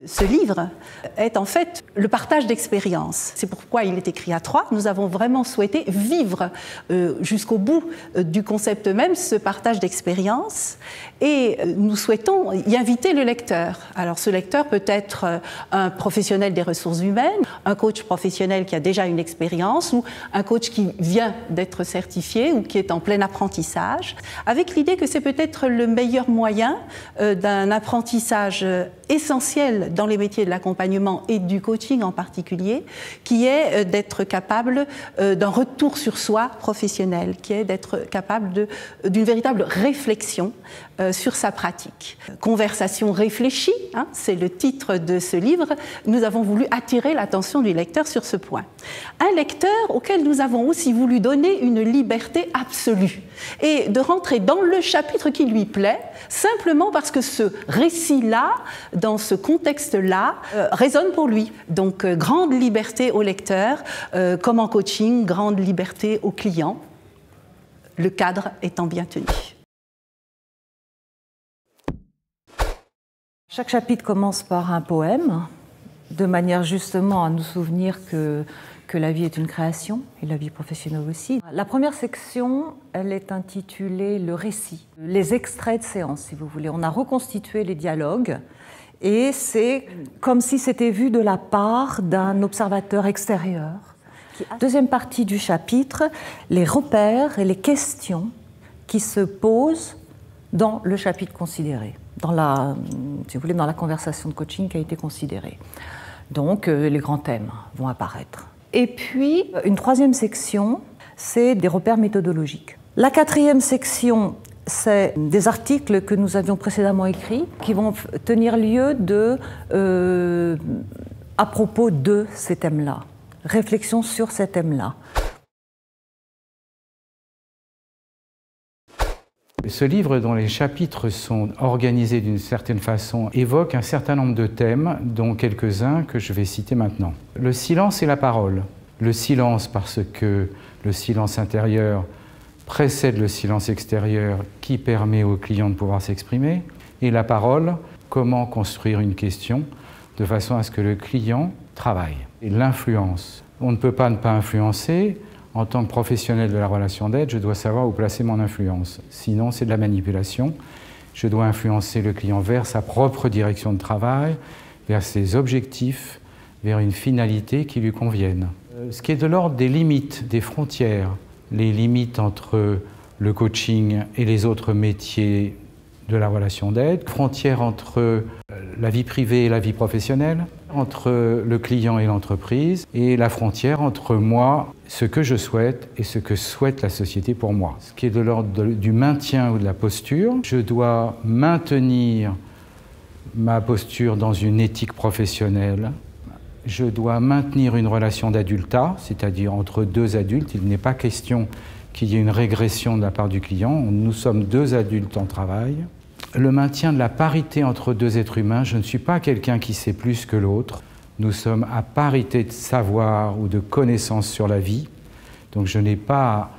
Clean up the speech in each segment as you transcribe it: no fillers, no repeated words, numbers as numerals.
Ce livre est en fait le partage d'expériences. C'est pourquoi il est écrit à trois. Nous avons vraiment souhaité vivre jusqu'au bout du concept même, ce partage d'expériences, et nous souhaitons y inviter le lecteur. Alors ce lecteur peut être un professionnel des ressources humaines, un coach professionnel qui a déjà une expérience ou un coach qui vient d'être certifié ou qui est en plein apprentissage, avec l'idée que c'est peut-être le meilleur moyen d'un apprentissage essentiel dans les métiers de l'accompagnement et du coaching en particulier, qui est d'être capable d'un retour sur soi professionnel, qui est d'être capable d'une véritable réflexion sur sa pratique. Conversation réfléchie, hein, c'est le titre de ce livre. Nous avons voulu attirer l'attention du lecteur sur ce point. Un lecteur auquel nous avons aussi voulu donner une liberté absolue et de rentrer dans le chapitre qui lui plaît, simplement parce que ce récit-là, dans ce contexte-là, résonne pour lui. Donc, grande liberté au lecteur, comme en coaching, grande liberté au client, le cadre étant bien tenu. Chaque chapitre commence par un poème, de manière justement à nous souvenir que la vie est une création, et la vie professionnelle aussi. La première section, elle est intitulée « Le récit », les extraits de séance, si vous voulez. On a reconstitué les dialogues, et c'est comme si c'était vu de la part d'un observateur extérieur. Deuxième partie du chapitre, les repères et les questions qui se posent dans le chapitre considéré, si vous voulez, dans la conversation de coaching qui a été considérée. Donc, les grands thèmes vont apparaître. Et puis, une troisième section, c'est des repères méthodologiques. La quatrième section, c'est des articles que nous avions précédemment écrits qui vont tenir lieu à propos de ces thèmes-là, réflexion sur ces thèmes-là. Ce livre, dont les chapitres sont organisés d'une certaine façon, évoque un certain nombre de thèmes, dont quelques-uns que je vais citer maintenant. Le silence et la parole. Le silence parce que le silence intérieur précède le silence extérieur qui permet au client de pouvoir s'exprimer. Et la parole, comment construire une question de façon à ce que le client travaille. Et l'influence. On ne peut pas ne pas influencer. En tant que professionnel de la relation d'aide, je dois savoir où placer mon influence. Sinon, c'est de la manipulation. Je dois influencer le client vers sa propre direction de travail, vers ses objectifs, vers une finalité qui lui convienne. Ce qui est de l'ordre des limites, des frontières, les limites entre le coaching et les autres métiers de la relation d'aide, frontières entre la vie privée et la vie professionnelle, entre le client et l'entreprise, et la frontière entre moi, ce que je souhaite et ce que souhaite la société pour moi. Ce qui est de l'ordre du maintien ou de la posture, je dois maintenir ma posture dans une éthique professionnelle. Je dois maintenir une relation d'adultat, c'est-à-dire entre deux adultes. Il n'est pas question qu'il y ait une régression de la part du client. Nous sommes deux adultes en travail. Le maintien de la parité entre deux êtres humains. Je ne suis pas quelqu'un qui sait plus que l'autre. Nous sommes à parité de savoir ou de connaissance sur la vie. Donc je n'ai pas à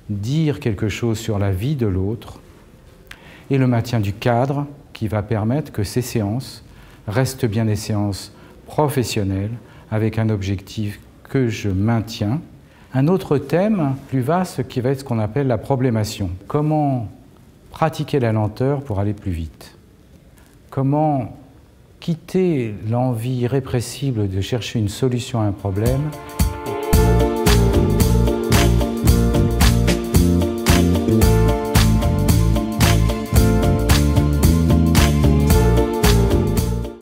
dire quelque chose sur la vie de l'autre. Et le maintien du cadre qui va permettre que ces séances restent bien des séances professionnelles avec un objectif que je maintiens. Un autre thème plus vaste qui va être ce qu'on appelle la problémation. Comment pratiquer la lenteur pour aller plus vite? Comment quitter l'envie irrépressible de chercher une solution à un problème